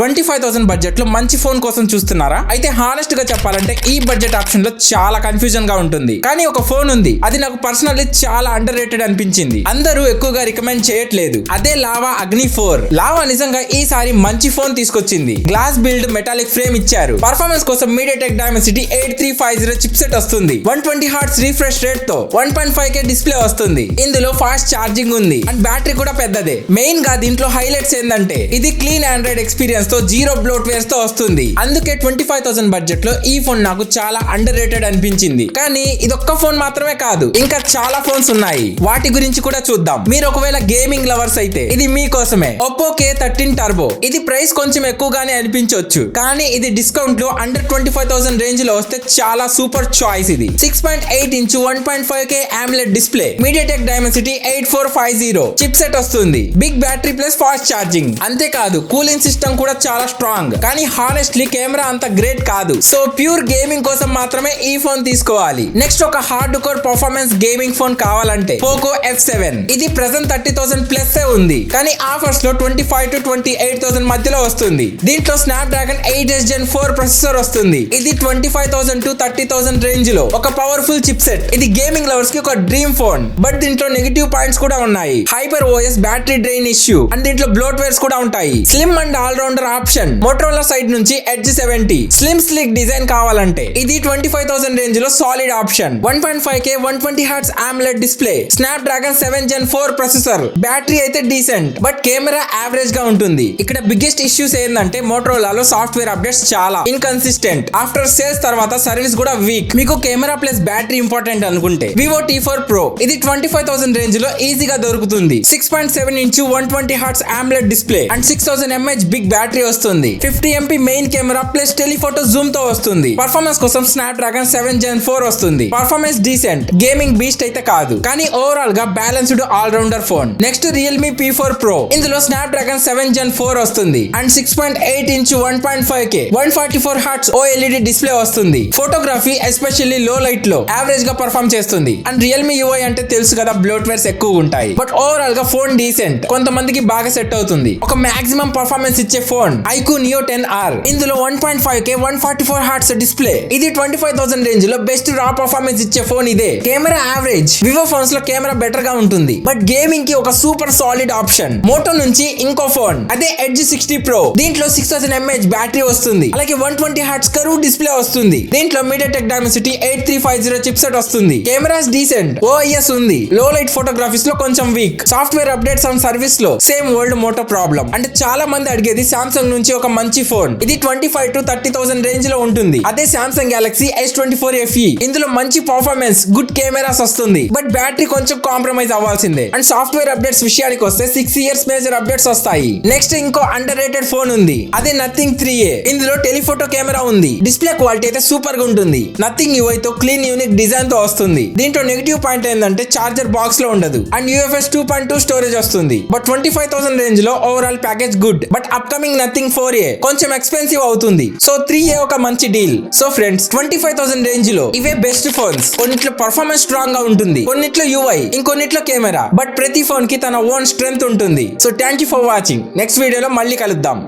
25,000 budget లో మంచి phone కోసం చూస్తున్నారా? అయితే హానెస్ట్ గా చెప్పాలంటే ఈ బడ్జెట్ ఆప్షన్ లో చాలా కన్ఫ్యూజన్ గా ఉంటుంది. కానీ ఒక ఫోన్ ఉంది, అది నాకు పర్సనల్లీ చాలా అండర్ రేటెడ్ అనిపించింది. అందరూ ఎక్కువగా రికమెండ్ చేయట్లేదు. అదే లావా అగ్ని 4. లావా నిజంగా ఈసారి మంచి ఫోన్ తీసుకొచ్చింది. గ్లాస్ బిల్డ్ మెటాలిక్ ఫ్రేమ్ ఇచ్చారు. పర్ఫార్మెన్స్ కోసం మీడియాటెక్ డైమెన్సిటీ 8350 చిప్ సెట్ వస్తుంది. 120 హర్ట్జ్ రిఫ్రెష్ రేట్ తో 1.5K డిస్ప్లే వస్తుంది. ఇందులో ఫాస్ట్ ఛార్జింగ్ ఉంది అండ్ బ్యాటరీ కూడా పెద్దదే. మెయిన్ గా దీంట్లో హైలైట్స్ ఏంటంటే ఇది క్లీన్ ఆండ్రాయిడ్ ఎక్స్పీరియన్స్ తో జీరో బ్లోట్వేర్స్ తో వస్తుంది. అందుకే 25,000 బడ్జెట్ లో ఈ ఫోన్ నాకు చాలా అండర్ రేటెడ్ అనిపించింది. కానీ ఇదొక్క ఫోన్ మాత్రమే కాదు, ఇంకా చాలా ఫోన్స్ ఉన్నాయి. వాటి గురించి కూడా చూద్దాం. మీరు ఒకవేళ గేమింగ్ లవర్స్ అయితే ఇది మీకోసమే. Oppo K13 turbo. ఇది ప్రైస్ కొంచెం ఎక్కువగానే అనిపించవచ్చు, కానీ ఇది డిస్కౌంట్ లో అండర్ 25,000 రేంజ్ లో వస్తే చాలా సూపర్ చాయిస్. ఇది 6.8 inch 1.5K AMOLED display, MediaTek Dimensity 8450 chipset వస్తుంది. Big battery plus fast charging. అంతేకాదు కూలింగ్ సిస్టమ్ కూడా చాలా స్ట్రాంగ్. కానీ హానెస్ట్లీ కెమెరా అంత గ్రేట్ కాదు. సో ప్యూర్ గేమింగ్ కోసం మాత్రమే ఈ ఫోన్ తీసుకోవాలి. నెక్స్ట్ ఒక hardcore performance gaming phone కావాలంటే పోకో F7. ఇది ప్రెజెంట్ 30,000 ప్లస్ ఉంది, కానీ ఆఫర్స్ లో 25,000 to 28,000 మధ్యలో వస్తుంది. దీంట్లో స్నాప్డ్రాగన్ 8 Gen 4 ప్రాసెసర్ వస్తుంది. ఇది 25,000 to 30,000 రేంజ్ లో ఒక పవర్ఫుల్ చిప్ సెట్. ఇది గేమింగ్ లవర్స్ కి ఒక డ్రీమ్ ఫోన్. బట్ దీంట్లో నెగటివ్ పాయింట్స్ కూడా ఉన్నాయి. Hyper OS battery drain issue and దీంట్లో బ్లోట్వేర్స్ కూడా ఉంటాయి. Slim and all rounder option Motorola side నుంచి ఎడ్జ్ 70 స్లిమ్ స్లిక్ డిజైన్ కావాలంటే ఇది 25,000 రేంజ్ లో solid option. 1.5K 120 hertz AMOLED display, Snapdragon 7 Gen 4 processor. Battery అయితే డీసెంట్, బట్ కెమెరా యావరేజ్ గా ఉంటుంది. ఇక్కడ బిగ్గెస్ట్ ఇష్యూస్ ఏంటంటే మోటరోలాలో సాఫ్ట్వేర్ అప్డేట్స్ చాలా ఇన్కన్సిస్టెంట్. ఆఫ్టర్ సేల్స్ తర్వాత సర్వీస్ కూడా వీక్. మీకు కెమెరా ప్లస్ బ్యాటరీ ఇంపార్టెంట్ అనుకుంటే వివో T4 Pro. ఇది 25,000 రేంజ్ లో ఈజీగా దొరుకుతుంది. 6.7 inch 120 hertz AMOLED display and 6000 mAh big battery వస్తుంది. 50 MP main camera plus telephoto zoom తో వస్తుంది. పర్ఫార్మెన్స్ కోసం స్నాప్డ్రాగన్ 7 Gen 4 వస్తుంది. పర్ఫార్మెన్స్ డీసెంట్, గేమింగ్ బీస్ట్ అయితే కాదు, కానీ ఓవరాల్ గా balanced all rounder phone. Next Realme P4 Pro. ఇందులో స్నాప్డ్రాగన్ 7 Gen 4 వస్తుంది and 6.8 inch 1.5K 144 hertz OLED display వస్తుంది. ఫోటోగ్రఫీ ఎస్పెషల్లీ లో లైట్ లో యావరేజ్ గా పర్ఫార్మ్ చేస్తుంది. అండ్ రియల్మీ UI అంటే తెలుసు కదా, బ్లోట్వేర్స్ ఎక్కువ ఉంటాయి. బట్ ఓవరాల్ గా ఫోన్ డీసెంట్, కొంతమందికి బాగా సెట్ అవుతుంది. ఒక మాక్సిమం పర్ఫార్మెన్స్ ఇచ్చే ఫోన్ iQOO Neo 10R. ఇందులో 1.5K 144 హర్ట్జ్ డిస్ప్లే. ఇది 25,000 రేంజ్ లో బెస్ట్ రా పర్ఫార్మెన్స్ ఇచ్చే ఫోన్ ఇదే. Camera average. వివో ఫోన్స్ లో కెమెరా బెటర్ గా ఉంటుంది, బట్ గేమింగ్ కి ఒక సూపర్ సాలిడ్ ఆప్షన్. మోటో నుంచి ఇంకో ఫోన్, అదే ఎడ్జ్ 60 Pro. దీంట్లో 6000 mAh బ్యాటరీ వస్తుంది. అలాగే 120 హర్ట్జ్ కర్వ్ డిస్ప్లే వస్తుంది. దీంట్లో మీడియాటెక్ డైమెన్సిటీ 8350 చిప్ సెట్ వస్తుంది. కెమెరాస్ డీసెంట్, OIS ఉంది. లో లైట్ ఫోటోగ్రఫీస్ లో కొంచెం week. Software updates and service లో సేమ్ వరల్డ్ మోటో ప్రాబ్లం. అంటే చాలా మంది అడిగేది సామ్సంగ్ నుంచి ఒక మంచి ఫోన్. ఇది 25,000 to 30,000 రేంజ్ లో ఉంటుంది. అదే సామ్సంగ్ గెలాక్సీ S24 FE. ఇందులో మంచి పర్ఫార్మెన్స్, గుడ్ కెమెరాస్ వస్తుంది, బట్ బ్యాటరీ కొంచెం కాంప్రమైజ్ అవ్వాల్సిందే. అండ్ సాఫ్ట్వేర్ అప్డేట్స్ విషయానికి వస్తే 6 years మేజర్ అప్డేట్స్ వస్తాయి. నెక్స్ట్ ఇంకో అండర్ రేటెడ్ ఫోన్ ఉంది, అదే నథింగ్ 3A. ఇందులో టెలిఫోటో కెమెరా ఉంది. డిస్ప్లే క్వాలిటీ అయితే సూపర్ గా ఉంటుంది. నథింగ్ UI తో క్లీన్ యూనిక్ డిజైన్ తో వస్తుంది. దీంట్లో నెగిటివ్ పాయింట్ ఏంటంటే చార్జర్ బాక్స్ లో ఉండదు అండ్ UFS 2.2 స్టోరేజ్ వస్తుంది. బట్ 25,000 రేంజ్ లో overall package good. But upcoming nothing 4A కొంచెం ఎక్స్పెన్సివ్ అవుతుంది. సో 3A ఒక మంచి డీల్. సో ఫ్రెండ్స్, 25,000 రేంజ్ లో ఇవే బెస్ట్ ఫోన్స్. కొన్నిట్లో పర్ఫార్మెన్స్ స్ట్రాంగ్ గా ఉంటుంది, కొన్నిట్లో UI, ఇంకొన్నిట్లో కెమెరా. బట్ ప్రతి ఫోన్ కి తన ఓన్ స్ట్రెంగ్త్ ఉంటుంది. So thank you for watching. Next వీడియోలో మళ్ళీ కలుద్దాం.